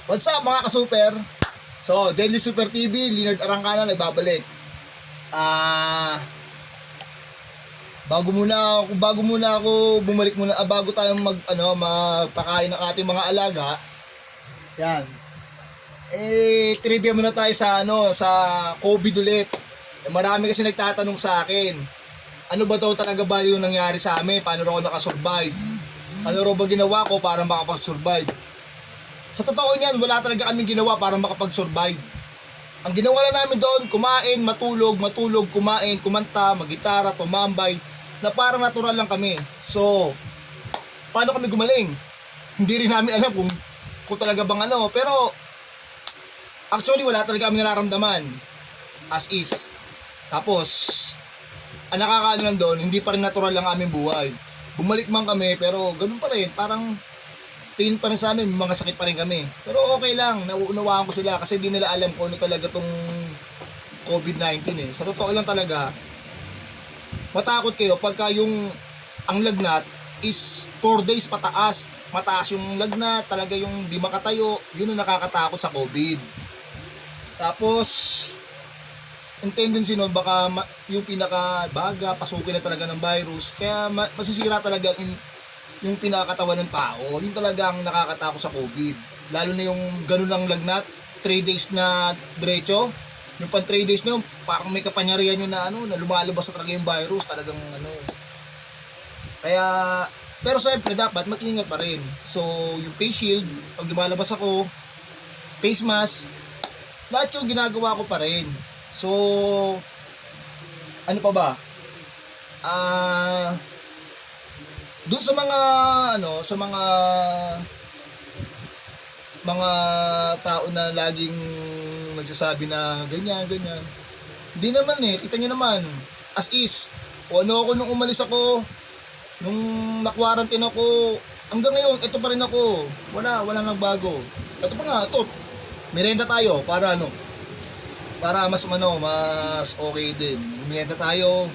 What's up mga ka-super? So, Deadly Super TV, Leonard Arangkana nagbabalik. Bago muna ako bumalik muna, bago tayo magpakain ng ating mga alaga. Yan. Trivia muna tayo sa sa COVID ulit. Marami kasi nagtatanong sa akin. Ano ba daw talaga ba yung nangyari sa amin? Paano raw ako nakasurvive? Ano raw ba ginawa ko para makapag-survive? Sa totoo niyan, wala talaga kaming ginawa para makapag-survive. Ang ginawa lang namin doon, kumain, matulog, kumain, kumanta, magitara, tumambay, na parang natural lang kami. So, paano kami gumaling? Hindi rin namin alam kung talaga bang pero actually wala talaga kami nararamdaman as is. Tapos, ang nakakaano lang doon, hindi pa rin natural lang aming buhay. Bumalik man kami, pero ganun pa rin, parang tingin pa rin sa amin, may mga sakit pa rin kami. Pero okay lang, nauunawaan ko sila kasi di nila alam kung ano talaga tong COVID-19 eh. Sa totoo lang talaga, matakot kayo pagka ang lagnat is 4 days pataas. Mataas yung lagnat, talaga yung di makatayo, yun ang nakakatakot sa COVID. Tapos, ang tendency nun, baka yung pinaka-baga, pasukin na talaga ng virus. Kaya masisira talaga yung pinakatawan ng tao. Yun talaga ang nakakatakot sa COVID. Lalo na yung ganun lang lagnat, 3 days na diretso. Yung pang 3 days na yun, parang may kapanyarihan yun na na lumalabas na talaga yung virus. Talagang Kaya, pero siyempre dapat mag-ingat pa rin. So, yung face shield, pag lumalabas ako, face mask, lahat yung ginagawa ko pa rin. So, ano pa ba? Doon sa mga tao na laging nagsasabi na ganyan. Hindi naman kita nyo naman. As is, o ako nung umalis ako, nung na-quarantine ako, hanggang ngayon, ito pa rin ako. Wala nagbago. Ito pa nga, ito. Merenda tayo para para mas okay din. Merenda tayo.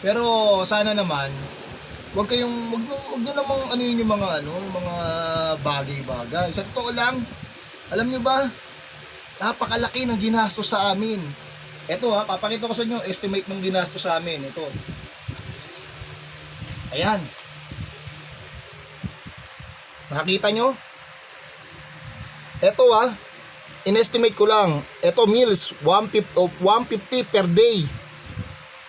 Pero sana naman, wag nyo namang yung mga bagay-bagay. Sa totoo lang, alam nyo ba, napakalaki ng ginastos sa amin. Ito papakita ko sa inyo, estimate ng ginastos sa amin. Ito. Ayan. Nakita nyo? Ito in-estimate ko lang. Ito meals, 150 per day.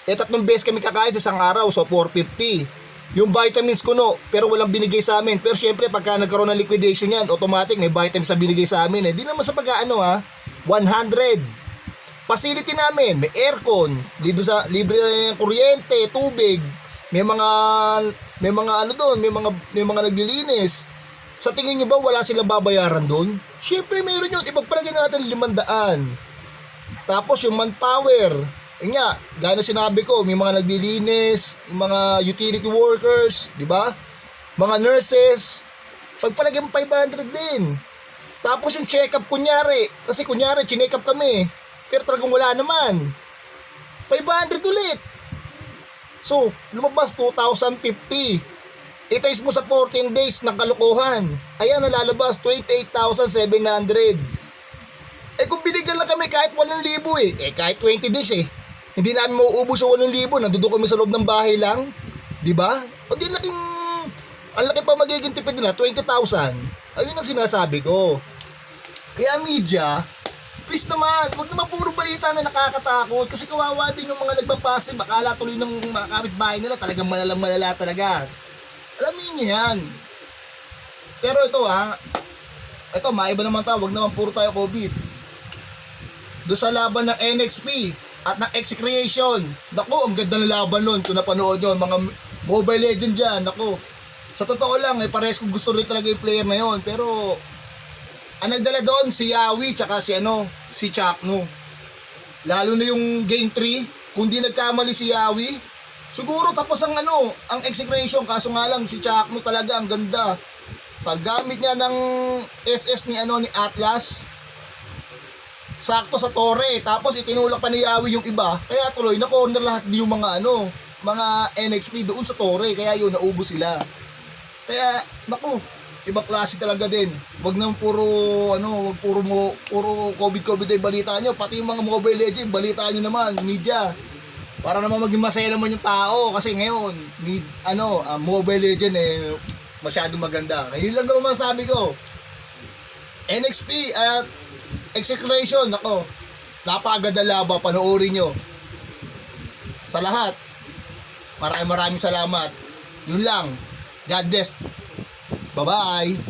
3 beses kami kakain sa isang araw, so 450. Yung vitamins ko pero walang binigay sa amin. Pero syempre pagka nagkaroon ng liquidation yan, automatic may vitamins na binigay sa amin Di naman sa 100. Facility namin, may aircon, libre kuryente, tubig, may mga doon, may mga naglilinis. Sa tingin niyo ba wala silang babayaran doon? Syempre meron yun, ipagpalagay natin 500. Tapos yung manpower, gaya sinabi ko, may mga naglilinis, yung mga utility workers, di ba? Mga nurses, pagpalagay mo 500 din. Tapos yung check-up kunyari, chinek up kami, pero talagang wala naman. 500 ulit. So, lumabas 2,050. I-times mo sa 14 days ng kalokohan. Ayan, nalalabas 28,700. Kung binigyan lang kami kahit 8,000 kahit 20 days hindi namin mauubos yung 8,000, nandoon kami sa loob ng bahay lang, di ba? O di ang laki pa magiging tipid nila, 20,000. Ayun ang sinasabi ko. Kaya media, please naman, huwag naman puro balita na nakakatakot, kasi kawawa din yung mga nagpapasin, bakala tuloy ng mga kapitbahay nila, talagang malala talaga. Alamin niyo yan. Pero ito maiba naman tayo, huwag naman puro tayo COVID. Doon sa laban ng NXP at ng X-Creation, ang ganda ng laban nun, kung napanood nyo, mga Mobile Legend dyan, sa totoo lang, parehas kong gusto rin talaga yung player na yon, pero ang nagdala doon, si Yawi, tsaka si Chakno. Lalo na yung Game 3, kung di nagkamali si Yawi, siguro tapos ang X-Creation, kaso nga lang, si Chakno talaga, ang ganda. Paggamit niya ng SS ni Atlas, sakto sa tore, tapos itinulak pa ni Yawi yung iba, kaya tuloy na corner lahat yung mga mga NXP doon sa tore, kaya yun naubos sila. Kaya ibang klase talaga din. Wag nang puro ano, wag puro COVID ay balita nyo, pati yung mga Mobile Legends balita nyo naman, media. Para naman maging masaya naman yung tao kasi ngayon, Mobile Legend masyadong maganda. Kaya yun lang naman masabi ko. NXP at Execration, nako. Napakaganda laba, panoorin nyo. Sa lahat, maraming salamat. Yun lang. God bless. Bye-bye.